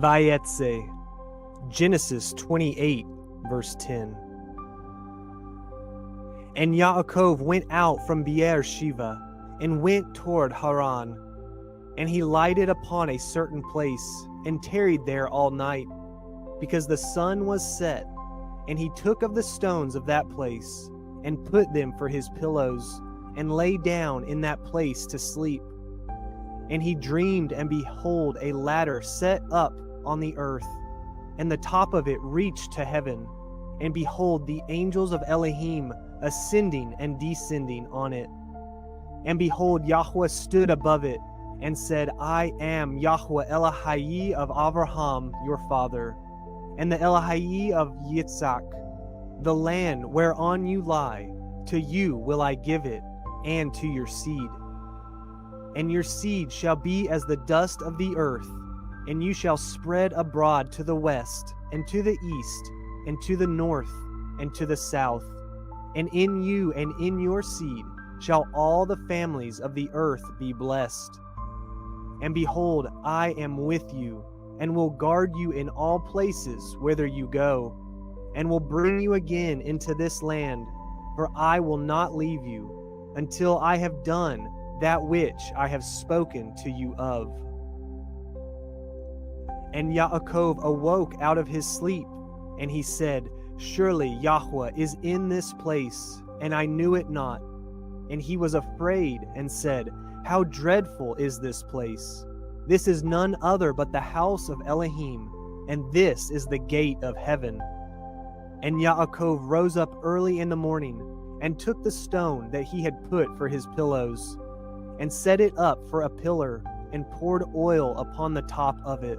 Vayetse, Genesis 28, verse 10. And Yaakov went out from Beer-sheva, and went toward Haran. And he lighted upon a certain place, and tarried there all night, because the sun was set. And he took of the stones of that place, and put them for his pillows, and lay down in that place to sleep. And he dreamed, and behold, a ladder set up on the earth, and the top of it reached to heaven. And behold, the angels of Elohim ascending and descending on it. And behold, Yahuah stood above it, and said, I am Yahuah Elohim of Abraham your father, and the Elohim of Yitzhak. The land whereon you lie, to you will I give it, and to your seed. And your seed shall be as the dust of the earth, and you shall spread abroad to the west, and to the east, and to the north, and to the south. And in you and in your seed shall all the families of the earth be blessed. And behold, I am with you, and will guard you in all places whither you go, and will bring you again into this land, for I will not leave you, until I have done that which I have spoken to you of. And Yaakov awoke out of his sleep, and he said, Surely Yahuah is in this place, and I knew it not. And he was afraid, and said, How dreadful is this place! This is none other but the house of Elohim, and this is the gate of heaven. And Yaakov rose up early in the morning, and took the stone that he had put for his pillows, and set it up for a pillar, and poured oil upon the top of it.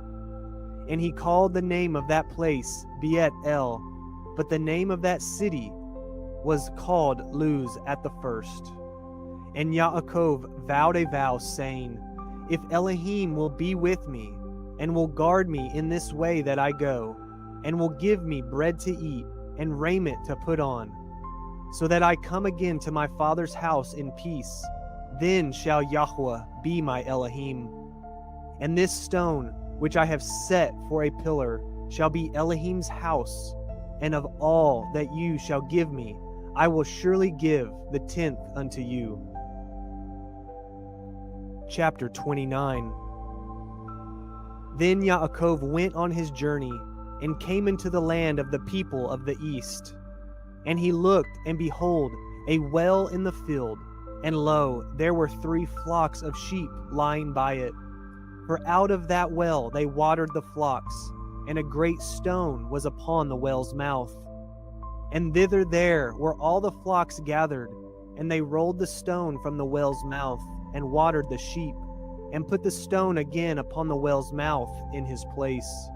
And he called the name of that place Bethel, but the name of that city was called Luz at the first. And Yaakov vowed a vow, saying, If Elohim will be with me, and will guard me in this way that I go, and will give me bread to eat, and raiment to put on, so that I come again to my father's house in peace, then shall Yahuah be my Elohim. And this stone which I have set for a pillar shall be Elohim's house, and of all that you shall give me, I will surely give the 10th unto you. Chapter 29. Then Yaakov went on his journey, and came into the land of the people of the east. And he looked, and behold, a well in the field, and lo, there were 3 flocks of sheep lying by it. For out of that well they watered the flocks, and a great stone was upon the well's mouth. And thither there were all the flocks gathered, and they rolled the stone from the well's mouth, and watered the sheep, and put the stone again upon the well's mouth in his place.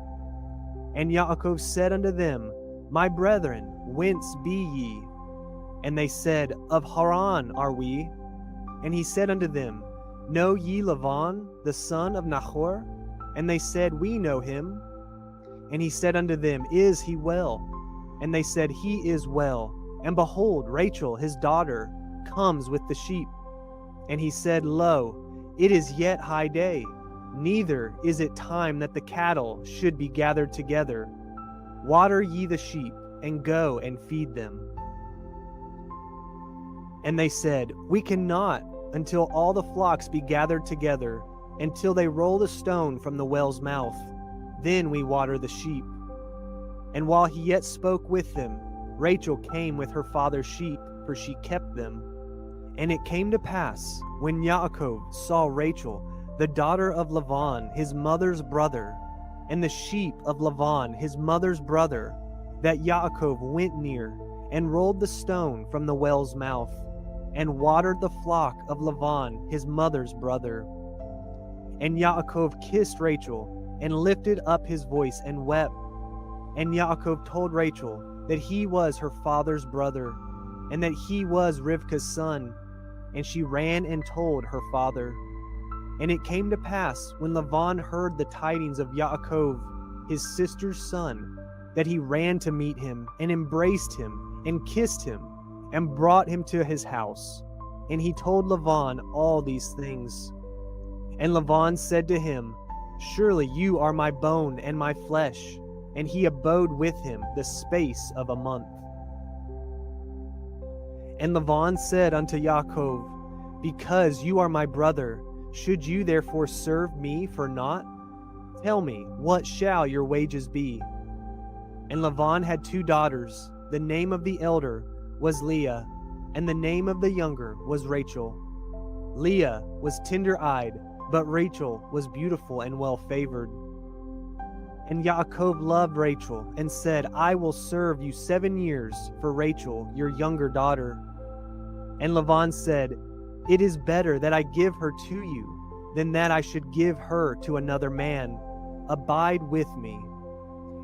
And Yaakov said unto them, My brethren, whence be ye? And they said, Of Haran are we. And he said unto them, Know ye Laban, the son of Nahor? And they said, We know him. And he said unto them, Is he well? And they said, He is well. And behold, Rachel his daughter comes with the sheep. And he said, Lo, it is yet high day, neither is it time that the cattle should be gathered together. Water ye the sheep, and go and feed them. And they said, We cannot, until all the flocks be gathered together, until they roll the stone from the well's mouth. Then we water the sheep. And while he yet spoke with them, Rachel came with her father's sheep, for she kept them. And it came to pass, when Yaakov saw Rachel, the daughter of Laban, his mother's brother, and the sheep of Laban, his mother's brother, that Yaakov went near, and rolled the stone from the well's mouth, and watered the flock of Laban, his mother's brother. And Yaakov kissed Rachel, and lifted up his voice, and wept. And Yaakov told Rachel that he was her father's brother, and that he was Rivka's son. And she ran and told her father. And it came to pass, when Laban heard the tidings of Yaakov, his sister's son, that he ran to meet him, and embraced him, and kissed him, and brought him to his house. And he told Laban all these things. And Laban said to him, Surely you are my bone and my flesh. And he abode with him the space of a month. And Laban said unto Yaakov, Because you are my brother, should you therefore serve me for naught? Tell me, what shall your wages be? And Laban had 2 daughters. The name of the elder was Leah, and the name of the younger was Rachel. Leah was tender-eyed, but Rachel was beautiful and well-favored. And Yaakov loved Rachel, and said, I will serve you 7 years for Rachel, your younger daughter. And Laban said, It is better that I give her to you, than that I should give her to another man. Abide with me.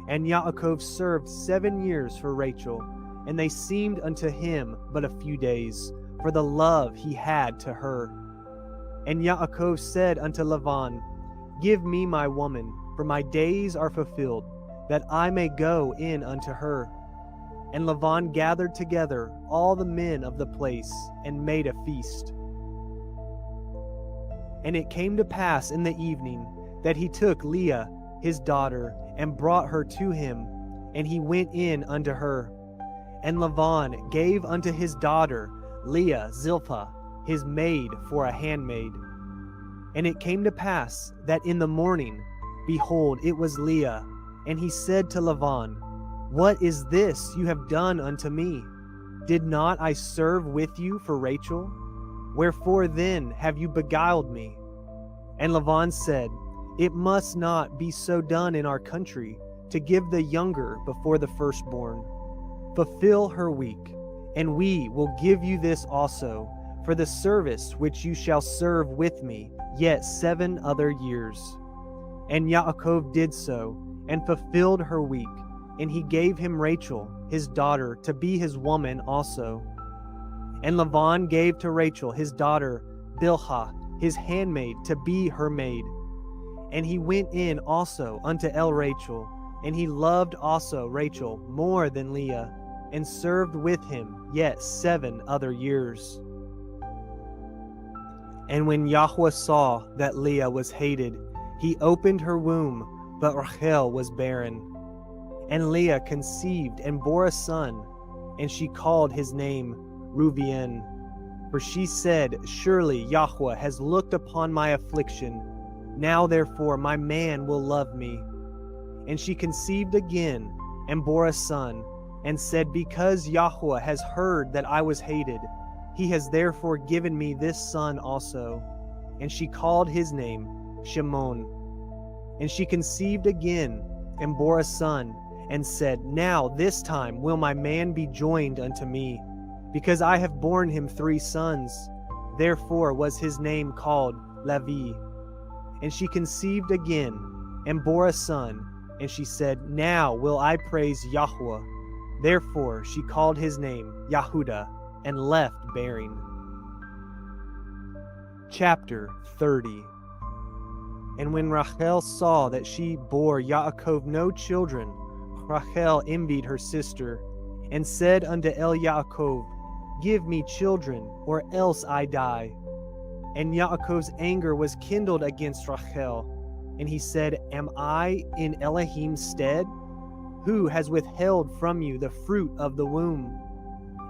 And Yaakov served 7 years for Rachel, and they seemed unto him but a few days, for the love he had to her. And Yaakov said unto Laban, Give me my woman, for my days are fulfilled, that I may go in unto her. And Laban gathered together all the men of the place, and made a feast. And it came to pass in the evening, that he took Leah his daughter, and brought her to him, and he went in unto her. And Laban gave unto his daughter Leah Zilpah his maid for a handmaid. And it came to pass that in the morning, behold, it was Leah. And he said to Laban, What is this you have done unto me? Did not I serve with you for Rachel? Wherefore then have you beguiled me? And Laban said, It must not be so done in our country, to give the younger before the firstborn. Fulfill her week, and we will give you this also, for the service which you shall serve with me, yet 7 other years. And Yaakov did so, and fulfilled her week, and he gave him Rachel, his daughter, to be his woman also. And Laban gave to Rachel his daughter Bilhah, his handmaid, to be her maid. And he went in also unto Rachel, and he loved also Rachel more than Leah, and served with him yet 7 other years. And when Yahuah saw that Leah was hated, he opened her womb, but Rachel was barren. And Leah conceived and bore a son, and she called his name Reuben. For she said, Surely Yahuah has looked upon my affliction. Now therefore my man will love me. And she conceived again, and bore a son, and said, Because Yahuah has heard that I was hated, he has therefore given me this son also. And she called his name Shimon. And she conceived again, and bore a son, and said, Now this time will my man be joined unto me, because I have borne him 3 sons. Therefore was his name called Levi. And she conceived again, and bore a son, and she said, Now will I praise Yahuah. Therefore she called his name Yehudah, and left bearing. Chapter 30. And when Rachel saw that she bore Yaakov no children, Rachel envied her sister, and said unto Yaakov, Give me children, or else I die. And Yaakov's anger was kindled against Rachel, and he said, Am I in Elohim's stead? Who has withheld from you the fruit of the womb?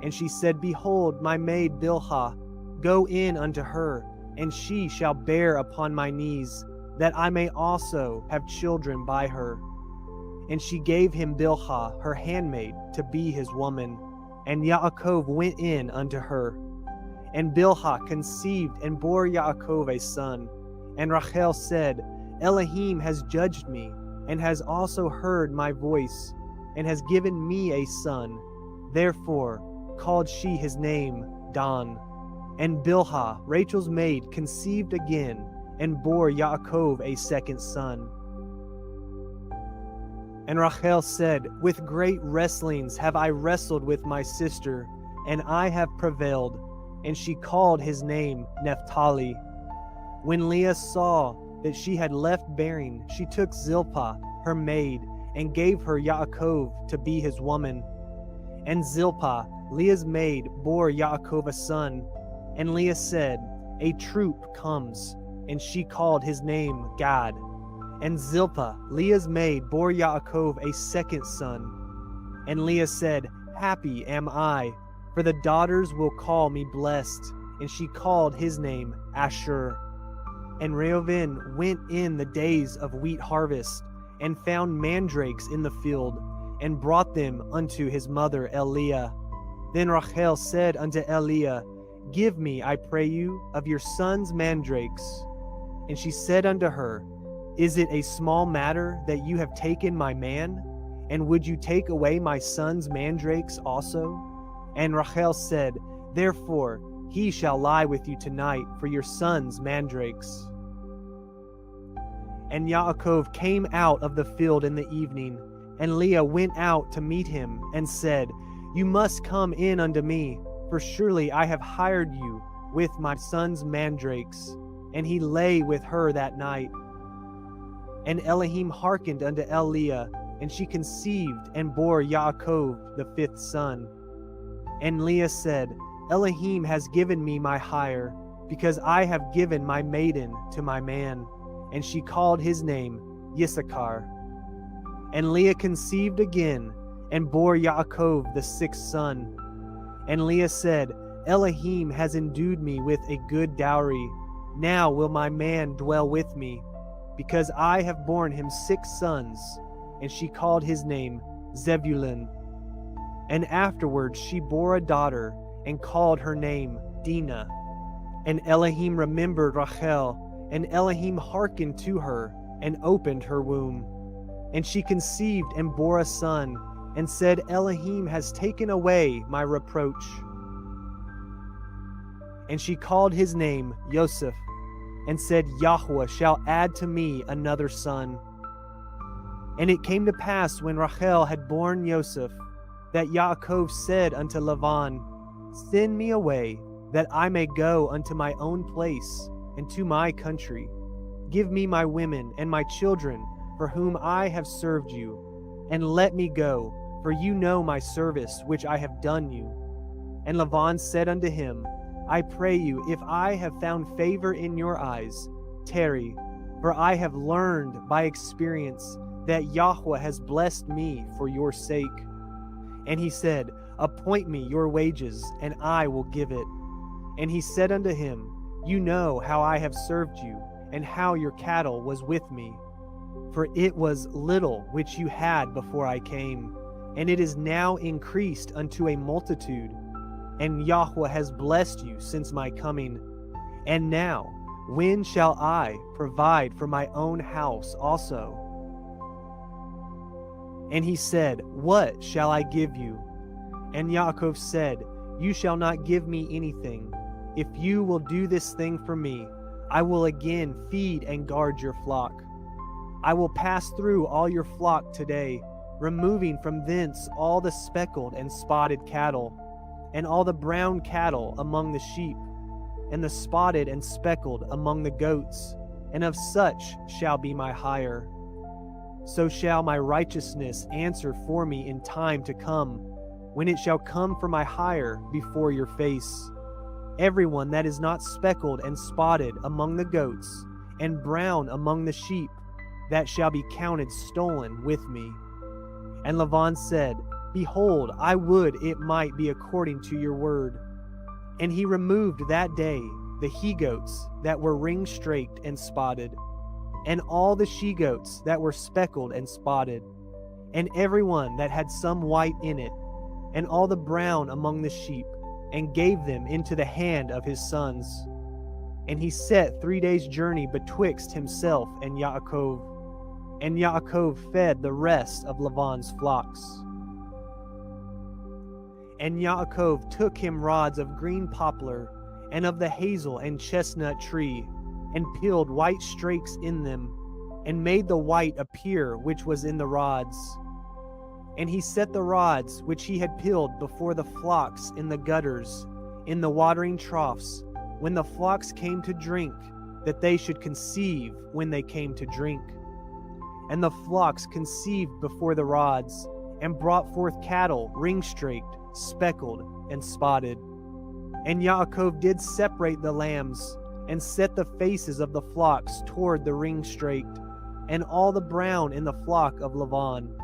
And she said, Behold, my maid Bilhah, go in unto her, and she shall bear upon my knees, that I may also have children by her. And she gave him Bilhah, her handmaid, to be his woman. And Yaakov went in unto her. And Bilhah conceived and bore Yaakov a son. And Rachel said, Elohim has judged me, and has also heard my voice, and has given me a son. Therefore called she his name Dan. And Bilhah, Rachel's maid, conceived again, and bore Yaakov a second son. And Rachel said, With great wrestlings have I wrestled with my sister, and I have prevailed. And she called his name Naphtali. When Leah saw that she had left bearing, she took Zilpah, her maid, and gave her Yaakov to be his woman. And Zilpah, Leah's maid, bore Yaakov a son. And Leah said, A troop comes, and she called his name Gad. And Zilpah, Leah's maid, bore Yaakov a second son. And Leah said, Happy am I, for the daughters will call me blessed. And she called his name Asher. And Reuben went in the days of wheat harvest, and found mandrakes in the field, and brought them unto his mother Leah. Then Rachel said unto Leah, Give me, I pray you, of your son's mandrakes. And she said unto her, Is it a small matter that you have taken my man? And would you take away my son's mandrakes also? And Rachel said, Therefore he shall lie with you tonight for your son's mandrakes. And Yaakov came out of the field in the evening, and Leah went out to meet him, and said, You must come in unto me, for surely I have hired you with my son's mandrakes. And he lay with her that night. And Elohim hearkened unto Leah, and she conceived and bore Yaakov the fifth son. And Leah said, Elohim has given me my hire, because I have given my maiden to my man. And she called his name Issachar. And Leah conceived again, and bore Yaakov the sixth son. And Leah said, Elohim has endued me with a good dowry. Now will my man dwell with me, because I have borne him 6 sons. And she called his name Zebulun. And afterwards she bore a daughter, and called her name Dinah. And Elohim remembered Rachel, and Elohim hearkened to her, and opened her womb. And she conceived and bore a son, and said, Elohim has taken away my reproach. And she called his name Joseph, and said, Yahuah shall add to me another son. And it came to pass, when Rachel had borne Joseph, that Yaakov said unto Laban, Send me away, that I may go unto my own place, and to my country. Give me my women and my children, for whom I have served you, and let me go, for you know my service which I have done you. And Laban said unto him, I pray you, if I have found favor in your eyes, tarry, for I have learned by experience that Yahuah has blessed me for your sake. And he said, Appoint me your wages, and I will give it. And he said unto him, You know how I have served you, and how your cattle was with me. For it was little which you had before I came, and it is now increased unto a multitude. And Yahuah has blessed you since my coming. And now, when shall I provide for my own house also? And he said, What shall I give you? And Yaakov said, You shall not give me anything. If you will do this thing for me, I will again feed and guard your flock. I will pass through all your flock today, removing from thence all the speckled and spotted cattle, and all the brown cattle among the sheep, and the spotted and speckled among the goats, and of such shall be my hire. So shall my righteousness answer for me in time to come, when it shall come for my hire before your face. Everyone that is not speckled and spotted among the goats, and brown among the sheep, that shall be counted stolen with me. And Laban said, Behold, I would it might be according to your word. And he removed that day the he-goats that were ring-straked and spotted, and all the she-goats that were speckled and spotted, and every one that had some white in it, and all the brown among the sheep, and gave them into the hand of his sons. And he set 3 days' journey betwixt himself and Yaakov. And Yaakov fed the rest of Laban's flocks. And Yaakov took him rods of green poplar, and of the hazel and chestnut tree, and peeled white strakes in them, and made the white appear which was in the rods. And he set the rods which he had peeled before the flocks in the gutters, in the watering troughs, when the flocks came to drink, that they should conceive when they came to drink. And the flocks conceived before the rods, and brought forth cattle ring-straked, speckled, and spotted. And Yaakov did separate the lambs, and set the faces of the flocks toward the ring-straked, and all the brown in the flock of Laban.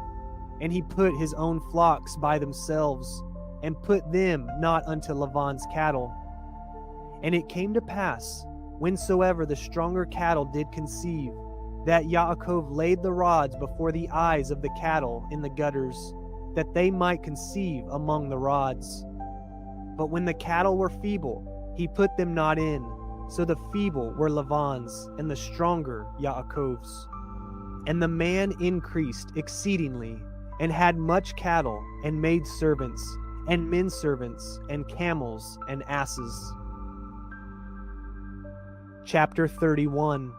And he put his own flocks by themselves, and put them not unto Laban's cattle. And it came to pass, whensoever the stronger cattle did conceive, that Yaakov laid the rods before the eyes of the cattle in the gutters, that they might conceive among the rods. But when the cattle were feeble, he put them not in, so the feeble were Laban's, and the stronger Yaakov's. And the man increased exceedingly, and had much cattle, and maid servants, and men servants, and camels, and asses. Chapter 31.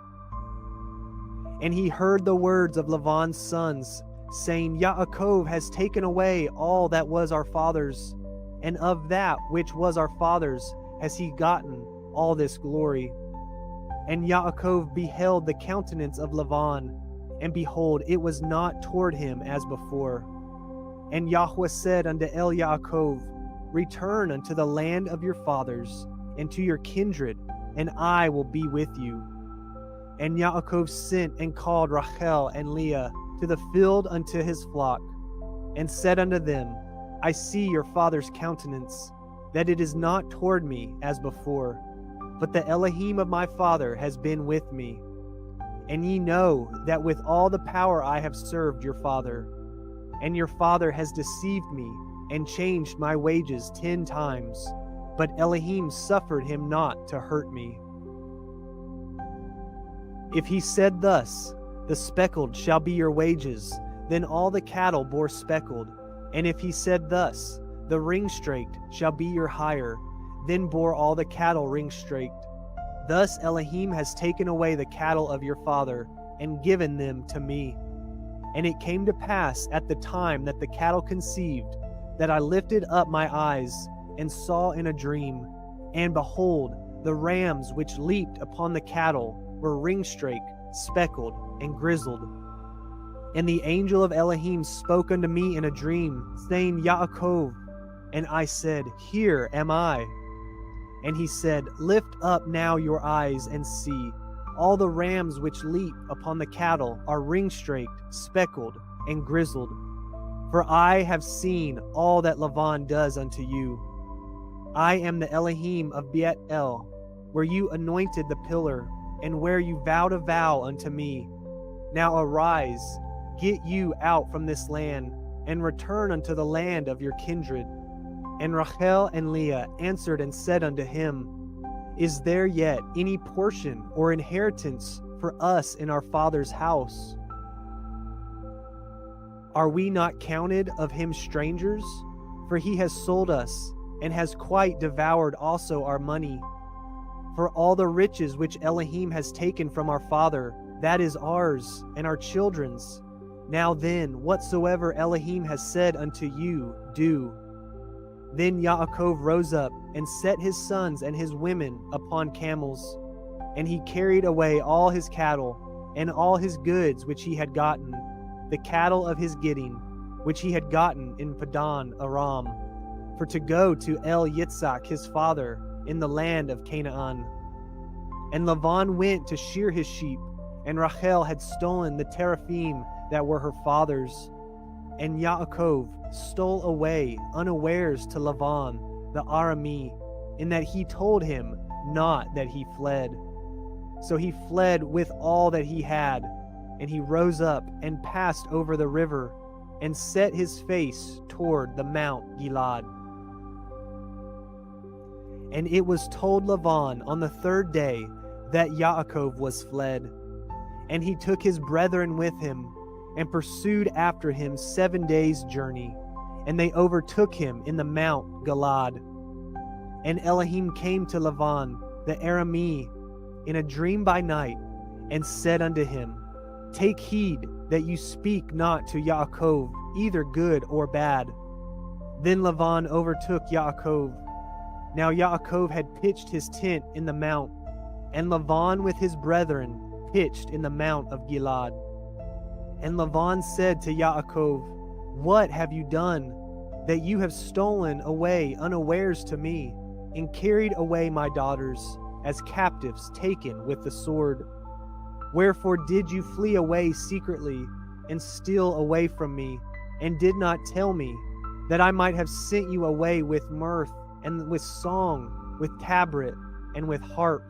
And he heard the words of Laban's sons, saying, Yaakov has taken away all that was our father's, and of that which was our father's has he gotten all this glory. And Yaakov beheld the countenance of Laban, and behold, it was not toward him as before. And Yahuah said unto Yaakov, Return unto the land of your fathers, and to your kindred, and I will be with you. And Yaakov sent and called Rachel and Leah to the field unto his flock, and said unto them, I see your father's countenance, that it is not toward me as before, but the Elohim of my father has been with me. And ye know that with all the power I have served your father, and your father has deceived me, and changed my wages 10 times, but Elohim suffered him not to hurt me. If he said thus, The speckled shall be your wages, then all the cattle bore speckled. And if he said thus, The ring-straked shall be your hire, then bore all the cattle ring-straked. Thus Elohim has taken away the cattle of your father, and given them to me. And it came to pass at the time that the cattle conceived, that I lifted up my eyes, and saw in a dream, and behold, the rams which leaped upon the cattle were ring-straked, speckled, and grizzled. And the angel of Elohim spoke unto me in a dream, saying, Yaakov. And I said, Here am I. And he said, Lift up now your eyes and see. All the rams which leap upon the cattle are ring-straked, speckled, and grizzled. For I have seen all that Laban does unto you. I am the Elohim of Bethel, where you anointed the pillar, and where you vowed a vow unto me. Now arise, get you out from this land, and return unto the land of your kindred. And Rachel and Leah answered and said unto him, Is there yet any portion or inheritance for us in our father's house? Are we not counted of him strangers? For he has sold us, and has quite devoured also our money. For all the riches which Elohim has taken from our father, that is ours, and our children's. Now then, whatsoever Elohim has said unto you, do. Then Yaakov rose up, and set his sons and his women upon camels. And he carried away all his cattle, and all his goods which he had gotten, the cattle of his getting, which he had gotten in Padan Aram, for to go to Yitzhak his father in the land of Canaan. And Laban went to shear his sheep, and Rachel had stolen the teraphim that were her father's. And Yaakov stole away unawares to Laban the Arami, in that he told him not that he fled. So he fled with all that he had, and he rose up and passed over the river, and set his face toward the Mount Gilad. And it was told Laban on the 3rd day that Yaakov was fled. And he took his brethren with him, and pursued after him 7 days' journey, and they overtook him in the Mount Gilad. And Elohim came to Laban the Arami in a dream by night, and said unto him, Take heed that you speak not to Yaakov, either good or bad. Then Laban overtook Yaakov. Now Yaakov had pitched his tent in the mount, and Laban with his brethren pitched in the Mount of Gilad. And Laban said to Yaakov, What have you done, that you have stolen away unawares to me, and carried away my daughters, as captives taken with the sword? Wherefore did you flee away secretly, and steal away from me, and did not tell me, that I might have sent you away with mirth, and with song, with tabret, and with harp,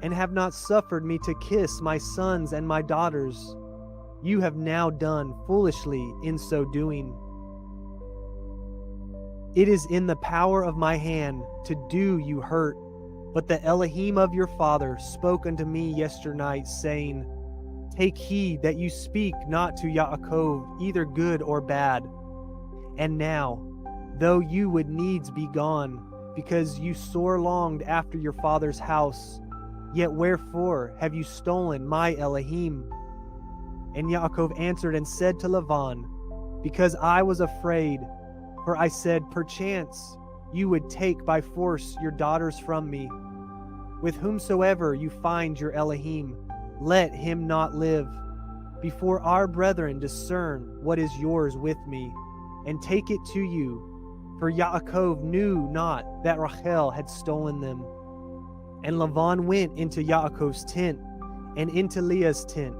and have not suffered me to kiss my sons and my daughters? You have now done foolishly in so doing. It is in the power of my hand to do you hurt, but the Elohim of your father spoke unto me yesternight, saying, Take heed that you speak not to Yaakov either good or bad. And now, though you would needs be gone, because you sore longed after your father's house, yet wherefore have you stolen my Elohim? And Yaakov answered and said to Laban, Because I was afraid, for I said, Perchance you would take by force your daughters from me. With whomsoever you find your Elohim, let him not live, before our brethren discern what is yours with me, and take it to you. For Yaakov knew not that Rachel had stolen them. And Laban went into Yaakov's tent, and into Leah's tent,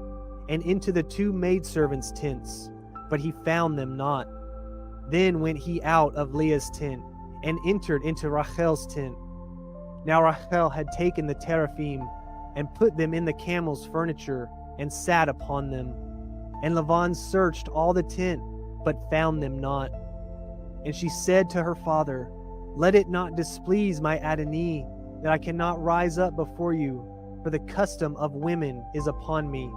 and into the two maidservants' tents, but he found them not. Then went he out of Leah's tent, and entered into Rachel's tent. Now Rachel had taken the teraphim, and put them in the camel's furniture, and sat upon them. And Laban searched all the tent, but found them not. And she said to her father, Let it not displease my Adonai, that I cannot rise up before you, for the custom of women is upon me.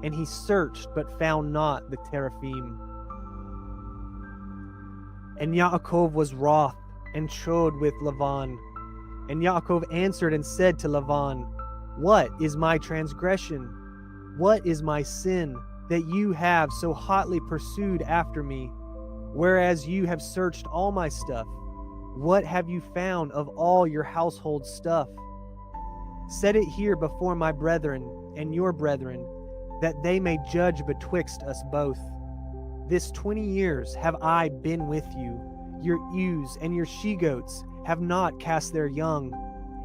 And he searched, but found not the teraphim. And Yaakov was wroth, and trode with Laban. And Yaakov answered and said to Laban, What is my transgression? What is my sin, that you have so hotly pursued after me, whereas you have searched all my stuff? What have you found of all your household stuff? Set it here before my brethren and your brethren, that they may judge betwixt us both. This 20 years have I been with you. Your ewes and your she-goats have not cast their young,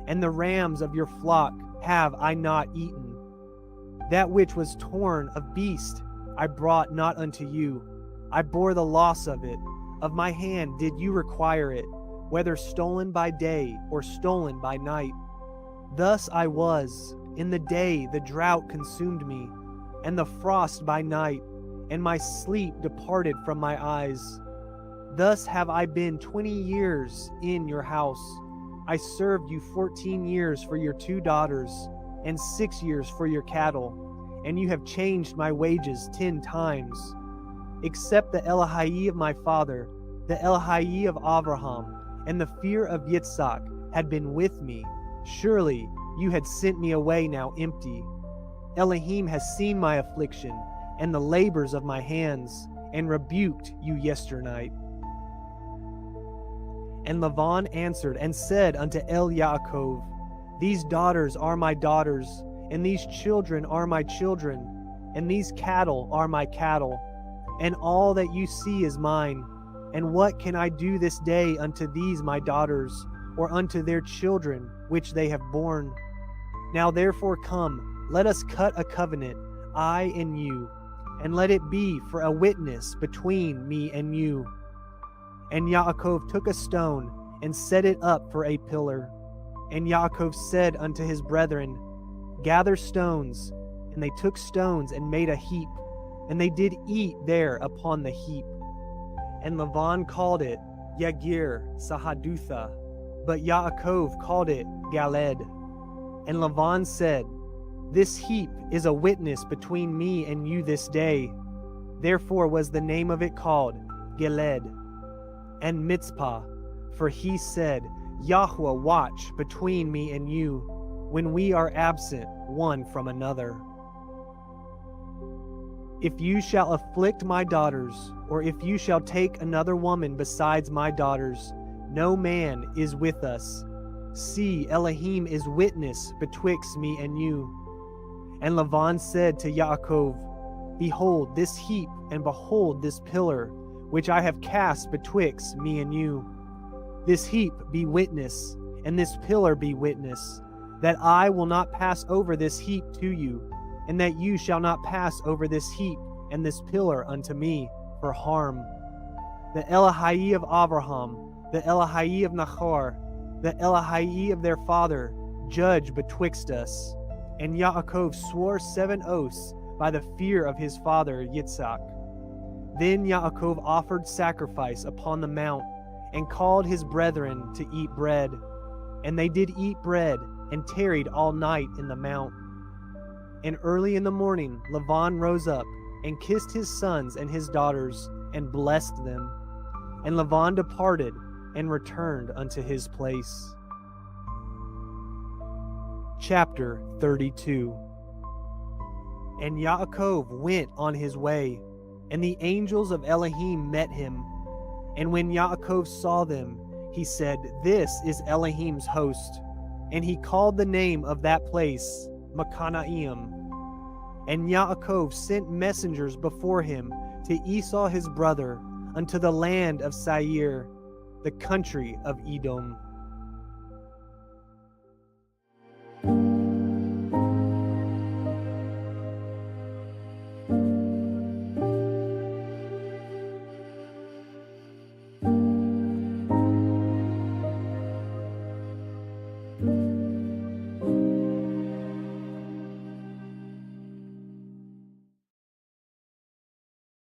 and the rams of your flock have I not eaten. That which was torn of beast I brought not unto you. I bore the loss of it. Of my hand did you require it, whether stolen by day or stolen by night. Thus I was. In the day the drought consumed me, and the frost by night, and my sleep departed from my eyes. Thus have I been 20 years in your house. I served you 14 years for your 2 daughters, and 6 years for your cattle, and you have changed my wages 10 times. Except the Elohim of my father, the Elohim of Abraham, and the fear of Yitzhak had been with me, surely you had sent me away now empty. Elohim has seen my affliction and the labors of my hands, and rebuked you yesternight. And Laban answered and said unto Yaakov, These daughters are my daughters, and these children are my children, and these cattle are my cattle, and all that you see is mine. And what can I do this day unto these my daughters, or unto their children which they have borne? Now therefore come, let us cut a covenant, I and you, and let it be for a witness between me and you. And Yaakov took a stone, and set it up for a pillar. And Yaakov said unto his brethren, Gather stones. And they took stones, and made a heap, and they did eat there upon the heap. And Laban called it Yagir Sahadutha, but Yaakov called it Galed. And Laban said, This heap is a witness between me and you this day. Therefore was the name of it called Galed. And Mitzpah, for he said, Yahuah watch between me and you, when we are absent one from another. If you shall afflict my daughters, or if you shall take another woman besides my daughters, no man is with us. See, Elohim is witness betwixt me and you. And Laban said to Yaakov, Behold this heap, and behold this pillar, which I have cast betwixt me and you. This heap be witness, and this pillar be witness, that I will not pass over this heap to you, and that you shall not pass over this heap and this pillar unto me for harm. The Elohim of Abraham, the Elohim of Nahor, the Elohim of their father, judge betwixt us. And Yaakov swore 7 oaths by the fear of his father Yitzhak. Then Yaakov offered sacrifice upon the mount, and called his brethren to eat bread. And they did eat bread, and tarried all night in the mount. And early in the morning Laban rose up, and kissed his sons and his daughters, and blessed them. And Laban departed, and returned unto his place. Chapter 32. And Yaakov went on his way, and the angels of Elohim met him. And when Yaakov saw them, he said, This is Elohim's host. And he called the name of that place Makanaim. And Yaakov sent messengers before him to Esau his brother, unto the land of Seir, the country of Edom.